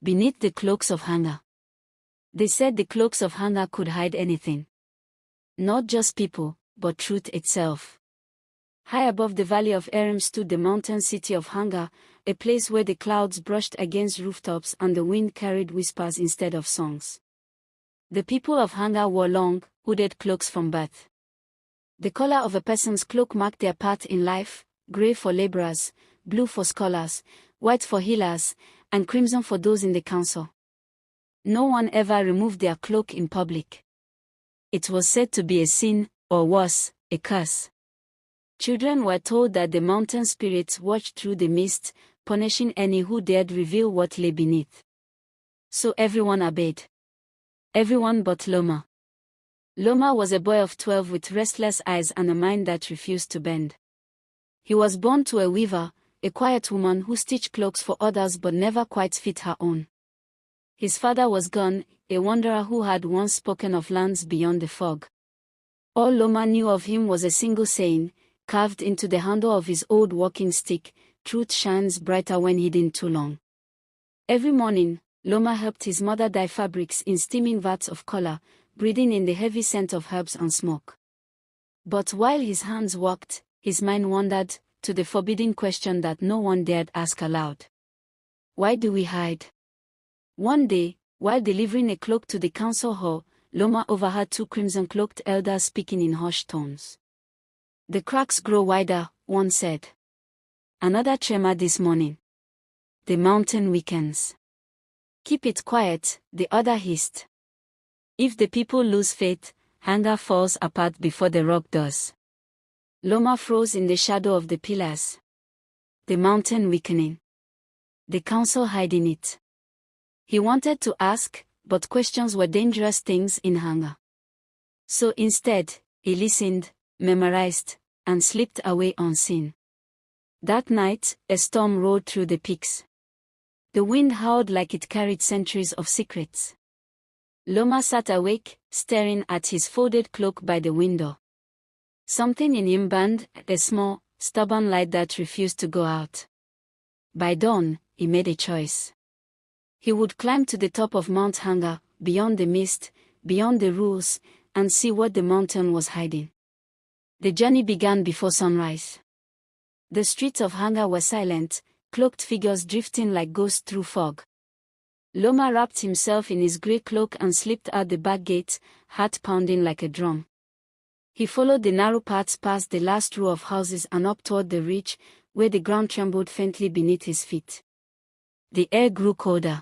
Beneath the cloaks of hunger. They said the cloaks of hunger could hide anything. Not just people, but truth itself. High above the valley of Aram stood the mountain city of hunger, a place where the clouds brushed against rooftops and the wind carried whispers instead of songs. The people of hunger wore long, hooded cloaks from birth. The color of a person's cloak marked their path in life: gray for laborers, blue for scholars, white for healers, and crimson for those in the council. No one ever removed their cloak in public. It was said to be a sin, or worse, a curse. Children were told that the mountain spirits watched through the mist, punishing any who dared reveal what lay beneath. So everyone obeyed. Everyone but Loma. Loma was a boy of 12 with restless eyes and a mind that refused to bend. He was born to a weaver, a quiet woman who stitched cloaks for others but never quite fit her own. His father was gone, a wanderer who had once spoken of lands beyond the fog. All Loma knew of him was a single saying, carved into the handle of his old walking stick: truth shines brighter when hidden too long. Every morning, Loma helped his mother dye fabrics in steaming vats of color, breathing in the heavy scent of herbs and smoke. But while his hands worked, his mind wandered to the forbidden question that no one dared ask aloud. Why do we hide? One day, while delivering a cloak to the council hall, Loma overheard two crimson-cloaked elders speaking in hushed tones. "The cracks grow wider," one said. "Another tremor this morning. The mountain weakens." "Keep it quiet," the other hissed. "If the people lose faith, hunger falls apart before the rock does." Loma froze in the shadow of the pillars. The mountain weakening. The council hiding it. He wanted to ask, but questions were dangerous things in hunger. So instead, he listened, memorized, and slipped away unseen. That night, a storm rolled through the peaks. The wind howled like it carried centuries of secrets. Loma sat awake, staring at his folded cloak by the window. Something in him burned, a small, stubborn light that refused to go out. By dawn, he made a choice. He would climb to the top of Mount Hunger, beyond the mist, beyond the rules, and see what the mountain was hiding. The journey began before sunrise. The streets of hunger were silent, cloaked figures drifting like ghosts through fog. Loma wrapped himself in his grey cloak and slipped out the back gate, heart pounding like a drum. He followed the narrow paths past the last row of houses and up toward the ridge, where the ground trembled faintly beneath his feet. The air grew colder.